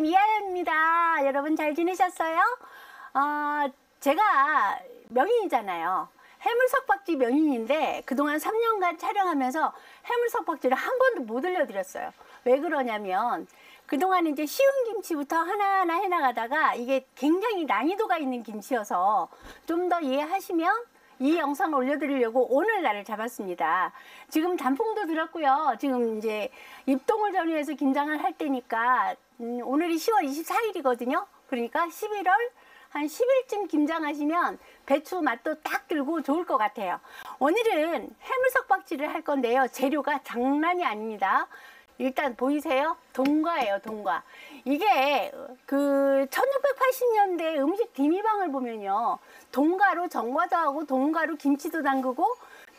TVTime 이하연입니다. 여러분 잘 지내셨어요? 제가 명인이잖아요. 해물석박지 명인인데 그동안 3년간 촬영하면서 해물석박지를 한 번도 못 올려드렸어요. 왜 그러냐면 그동안 이제 쉬운 김치부터 하나하나 해나가다가 이게 굉장히 난이도가 있는 김치여서 좀 더 이해하시면 이 영상을 올려드리려고 오늘 날을 잡았습니다. 지금 단풍도 들었고요. 지금 이제 입동을 전후해서 김장을 할 때니까 오늘이 10월 24일이거든요. 그러니까 11월 한 10일쯤 김장하시면 배추 맛도 딱 들고 좋을 것 같아요. 오늘은 해물석박지를 할 건데요. 재료가 장난이 아닙니다. 일단 보이세요? 동과예요, 동과. 이게 그 1680년대 음식 디미방을 보면요. 동과로 전과도 하고 동과로 김치도 담그고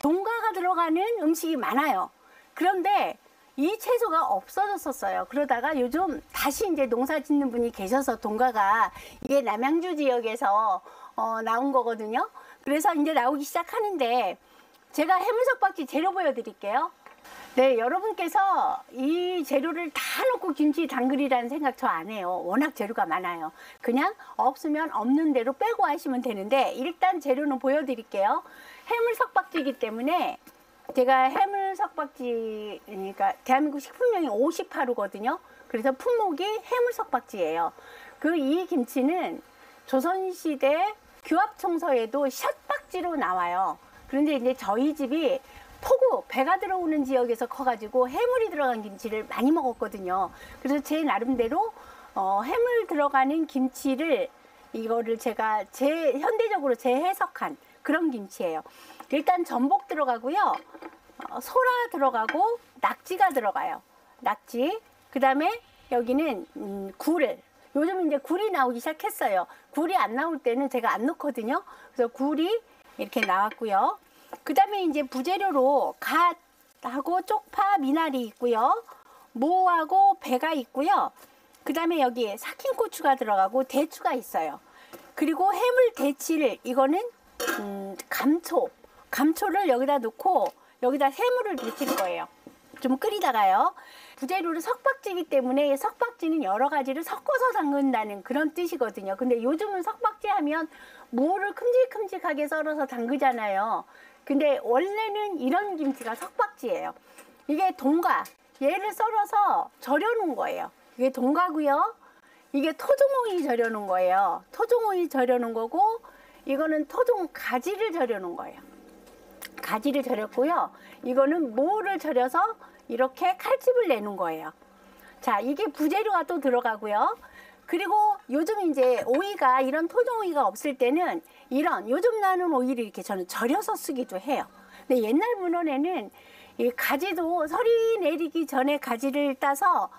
동과가 들어가는 음식이 많아요. 그런데 이 채소가 없어졌었어요. 그러다가 요즘 다시 이제 농사 짓는 분이 계셔서 동과가 이게 남양주 지역에서 나온 거거든요. 그래서 이제 나오기 시작하는데 제가 해물석박지 재료 보여드릴게요. 네, 여러분께서 이 재료를 다 넣고 김치 담그리라는 생각 저 안 해요. 워낙 재료가 많아요. 그냥 없으면 없는 대로 빼고 하시면 되는데 일단 재료는 보여드릴게요. 해물석박지이기 때문에 제가 해물석박지, 그러니까 대한민국 식품명이 58호거든요. 그래서 품목이 해물석박지예요. 이 김치는 조선시대 규합청서에도 샷박지로 나와요. 그런데 이제 저희 집이 포구, 배가 들어오는 지역에서 커가지고 해물이 들어간 김치를 많이 먹었거든요. 그래서 제 나름대로 해물 들어가는 김치를 이거를 제가 현대적으로 재해석한 그런 김치예요. 일단 전복 들어가고요. 소라 들어가고 낙지가 들어가요. 낙지. 그 다음에 여기는 굴. 요즘 이제 굴이 나오기 시작했어요. 굴이 안 나올 때는 제가 안 넣거든요. 그래서 굴이 이렇게 나왔고요. 그 다음에 이제 부재료로 갓하고 쪽파, 미나리 있고요. 모하고 배가 있고요. 그 다음에 여기에 삭힌 고추가 들어가고 대추가 있어요. 그리고 해물 대치를 이거는 감초를 여기다 넣고 여기다 해물을 데칠 거예요. 좀 끓이다가요. 부재료를 석박지이기 때문에 석박지는 여러 가지를 섞어서 담근다는 그런 뜻이거든요. 근데 요즘은 석박지 하면 무를 큼직큼직하게 썰어서 담그잖아요. 근데 원래는 이런 김치가 석박지예요. 이게 동과, 얘를 썰어서 절여놓은 거예요. 이게 동과고요. 이게 토종오이 절여놓은 거예요. 토종오이 절여놓은 거고 이거는 토종 가지를 절여놓은 거예요. 가지를 절였고요. 이거는 모를 절여서 이렇게 칼집을 내놓은 거예요. 자, 이게 부재료가 또 들어가고요. 그리고 요즘 이제 오이가 이런 토종 오이가 없을 때는 이런 요즘 나는 오이를 이렇게 저는 절여서 쓰기도 해요. 근데 옛날 문헌에는 이 가지도 설이 내리기 전에 가지를 따서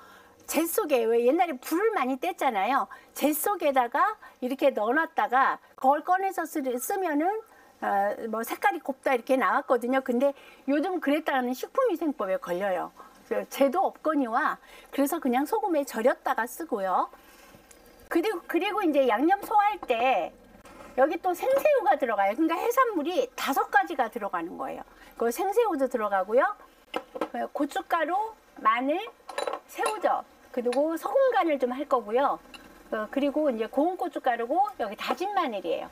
재 속에 왜 옛날에 불을 많이 뗐잖아요. 재 속에다가 이렇게 넣어놨다가 그걸 꺼내서 쓰면은 뭐 색깔이 곱다 이렇게 나왔거든요. 근데 요즘 그랬다는 식품위생법에 걸려요. 재도 없거니와 그래서 그냥 소금에 절였다가 쓰고요. 그리고 이제 양념 소화할 때 여기 또 생새우가 들어가요. 그러니까 해산물이 5가지가 들어가는 거예요. 그 생새우도 들어가고요. 고춧가루, 마늘, 새우젓, 그리고 소금 간을 좀 할 거고요. 그리고 이제 고운 고춧가루고 여기 다진 마늘이에요.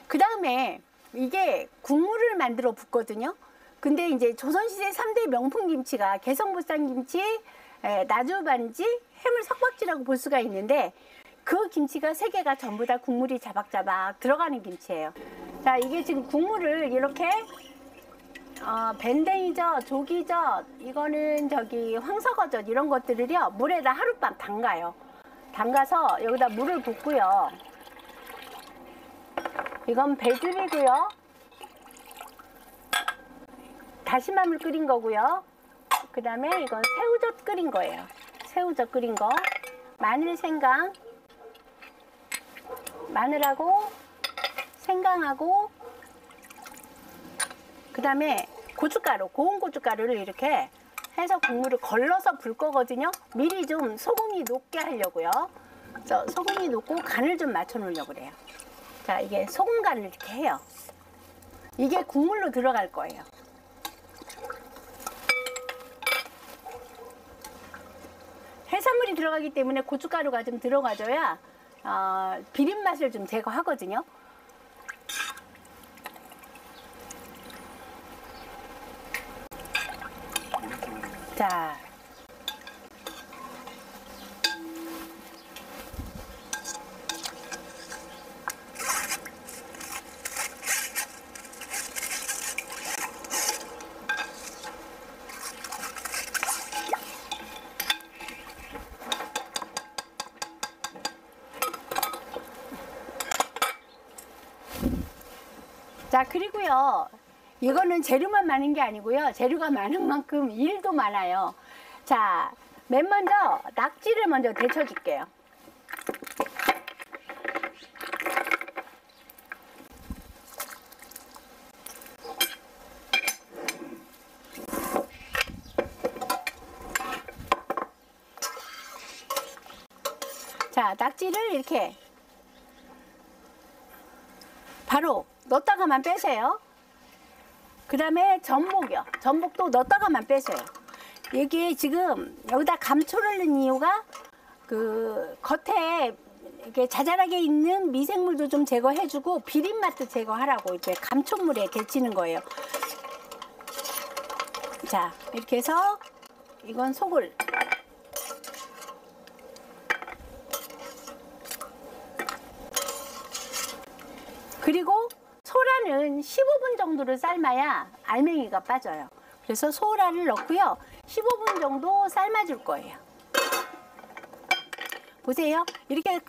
그 다음에 이게 국물을 만들어 붓거든요. 근데 이제 조선시대 3대 명품 김치가 개성보쌈김치, 나주반지, 해물석박지라고 볼 수가 있는데 그 김치가 3개가 전부 다 국물이 자박자박 들어가는 김치예요. 자, 이게 지금 국물을 이렇게 밴댕이젓, 조기젓, 이거는 저기 황석어젓 이런 것들을요 물에다 하룻밤 담가요. 담가서 여기다 물을 붓고요. 이건 배즙이고요. 다시마물 끓인 거고요. 그 다음에 이건 새우젓 끓인 거예요. 새우젓 끓인 거. 마늘, 생강. 마늘하고 생강하고 그 다음에 고춧가루, 고운 고춧가루를 이렇게 해서 국물을 걸러서 불 거거든요. 미리 좀 소금이 녹게 하려고요. 그래서 소금이 녹고 간을 좀 맞춰 놓으려고 그래요. 자, 이게 소금 간을 이렇게 해요. 이게 국물로 들어갈 거예요. 해산물이 들어가기 때문에 고춧가루가 좀 들어가줘야 비린 맛을 좀 제거하거든요. 자, 그리고요. 이거는 재료만 많은 게 아니고요. 재료가 많은 만큼 일도 많아요. 자, 맨 먼저 낙지를 먼저 데쳐줄게요. 자, 낙지를 이렇게 바로 넣었다가만 빼세요. 그 다음에 전복이요. 전복도 넣었다가만 빼세요. 이게 지금 여기다 감초를 넣은 이유가 그 겉에 이렇게 자잘하게 있는 미생물도 좀 제거해주고 비린 맛도 제거하라고 이렇게 감초물에 데치는 거예요. 자, 이렇게 해서 이건 속을 그리고 소라는 15분 정도를 삶아야 알맹이가 빠져요. 그래서 소라를 넣고요. 15분 정도 삶아줄 거예요. 보세요. 이렇게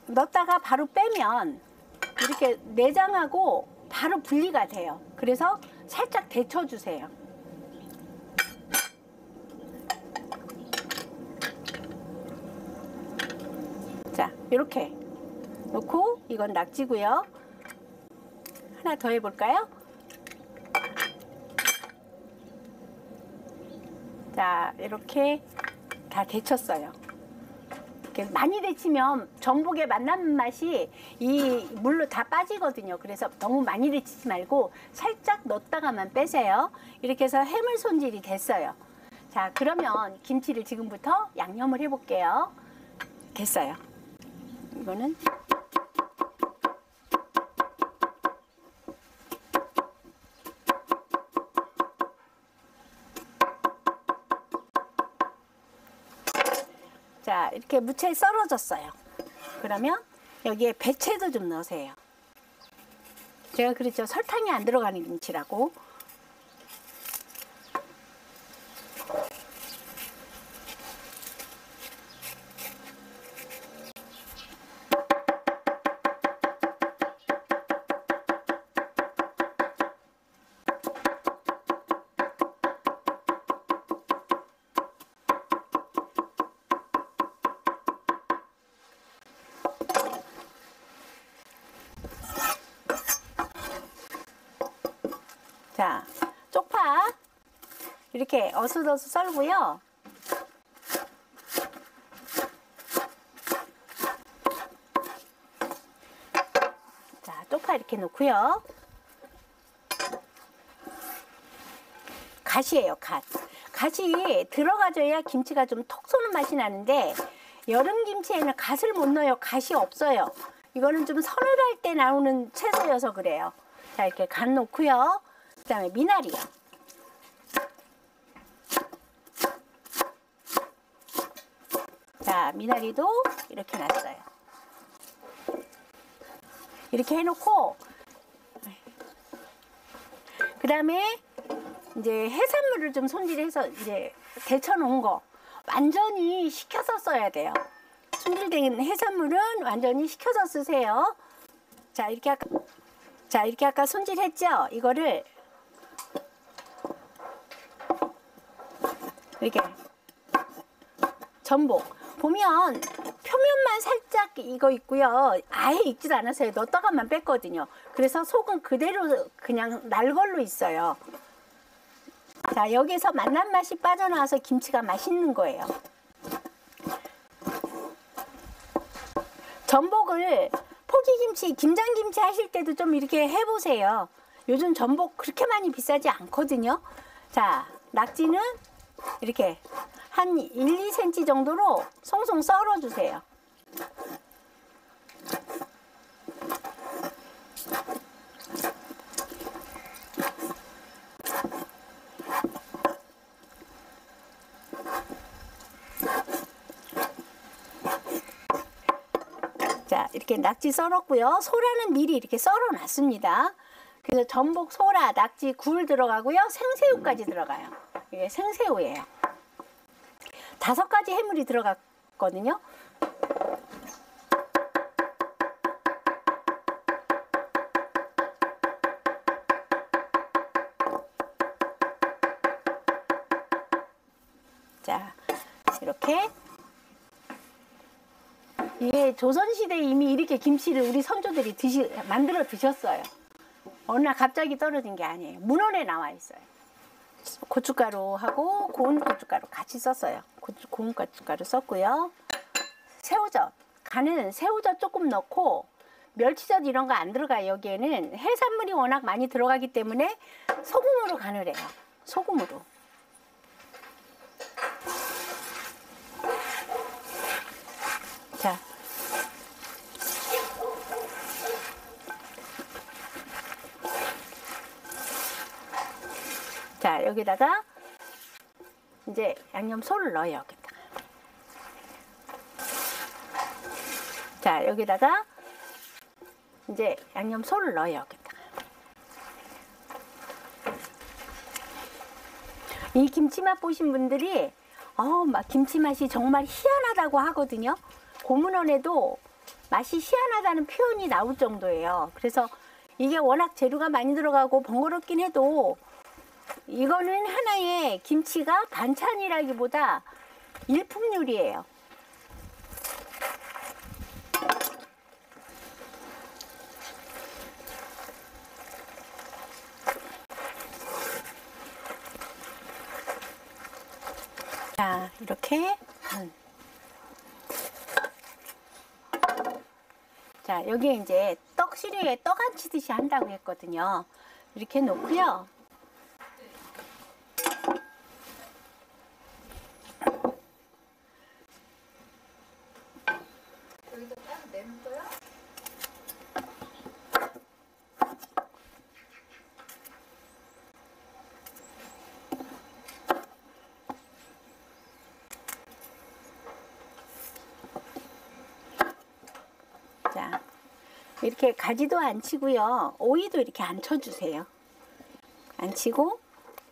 넣었다가 바로 빼면 이렇게 내장하고 바로 분리가 돼요. 그래서 살짝 데쳐주세요. 자, 이렇게 넣고 이건 낙지고요. 하나 더 해볼까요? 자, 이렇게 다 데쳤어요. 이렇게 많이 데치면 전복의 맛난 맛이 이 물로 다 빠지거든요. 그래서 너무 많이 데치지 말고 살짝 넣었다가만 빼세요. 이렇게 해서 해물 손질이 됐어요. 자, 그러면 김치를 지금부터 양념을 해볼게요. 됐어요. 이거는 자, 이렇게 무채 썰어졌어요. 그러면 여기에 배채도 좀 넣으세요. 제가 그랬죠. 설탕이 안 들어가는 김치라고. 자, 쪽파 이렇게 어슷어슷 썰고요. 자, 쪽파 이렇게 넣고요. 갓이에요, 갓. 갓이 들어가줘야 김치가 좀 톡 쏘는 맛이 나는데 여름 김치에는 갓을 못 넣어요. 갓이 없어요. 이거는 좀 서늘할 때 나오는 채소여서 그래요. 자, 이렇게 갓 넣고요. 그 다음에 미나리요. 자, 미나리도 이렇게 놨어요. 이렇게 해놓고 그 다음에 이제 해산물을 좀 손질해서 이제 데쳐놓은 거 완전히 식혀서 써야 돼요. 손질된 해산물은 완전히 식혀서 쓰세요. 자, 이렇게 아까 손질했죠? 이거를 이렇게 전복 보면 표면만 살짝 익어 있고요. 아예 익지도 않았어요. 넣었다가만 뺐거든요. 그래서 속은 그대로 그냥 날걸로 있어요. 자, 여기서 맛난 맛이 빠져나와서 김치가 맛있는 거예요. 전복을 포기김치, 김장김치 하실 때도 좀 이렇게 해보세요. 요즘 전복 그렇게 많이 비싸지 않거든요. 자, 낙지는 이렇게 한 1, 2cm 정도로 송송 썰어주세요. 자, 이렇게 낙지 썰었고요. 소라는 미리 이렇게 썰어놨습니다. 그래서 전복, 소라, 낙지, 굴 들어가고요. 생새우까지 들어가요. 이게 생새우예요. 5가지 해물이 들어갔거든요. 자, 이렇게. 이게 조선시대에 이미 이렇게 김치를 우리 선조들이 만들어 드셨어요. 어느 날 갑자기 떨어진 게 아니에요. 문헌에 나와 있어요. 고춧가루하고 고운 고춧가루 같이 썼어요. 고운 고춧가루 썼고요. 새우젓, 간은 새우젓 조금 넣고 멸치젓 이런 거 안 들어가요. 여기에는 해산물이 워낙 많이 들어가기 때문에 소금으로 간을 해요. 소금으로. 자, 자, 여기다가 이제 양념소를 넣어요. 여기다가. 자, 여기다가 이제 양념소를 넣어요. 여기다가. 이 김치 맛 보신 분들이 막 김치 맛이 정말 희한하다고 하거든요. 고문원에도 맛이 희한하다는 표현이 나올 정도예요. 그래서 이게 워낙 재료가 많이 들어가고 번거롭긴 해도 이거는 하나의 김치가 반찬이라기보다 일품 요리예요. 자, 이렇게. 자, 여기에 이제 떡시루에 떡 안 치듯이 한다고 했거든요. 이렇게 놓고요. 여기다 따로 내는 거야? 자, 이렇게 가지도 안 치고요. 오이도 이렇게 안 쳐주세요. 안 치고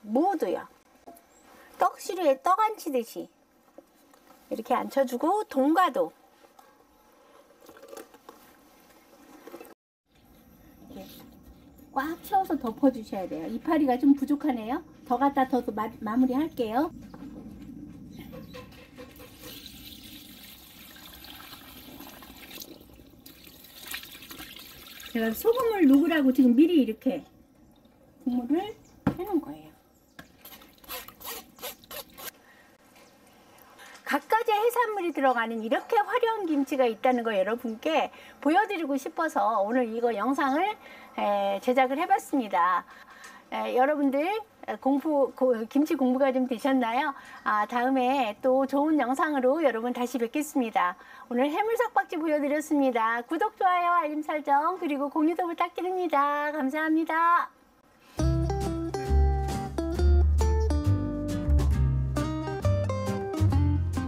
무도요. 떡시루에 떡 안 치듯이 이렇게 안 쳐주고 동과도 이렇게 꽉 채워서 덮어주셔야 돼요. 이파리가 좀 부족하네요. 더 갖다 더 마무리 할게요. 제가 소금을 녹으라고 지금 미리 이렇게 국물을 해놓은 거예요. 갖가지 해산물이 들어가는 이렇게 화려한 김치가 있다는 거 여러분께 보여드리고 싶어서 오늘 이거 영상을 제작을 해봤습니다. 여러분들 김치 공부가 좀 되셨나요? 다음에 또 좋은 영상으로 여러분 다시 뵙겠습니다. 오늘 해물석박지 보여드렸습니다. 구독, 좋아요, 알림 설정 그리고 공유도 부탁드립니다. 감사합니다.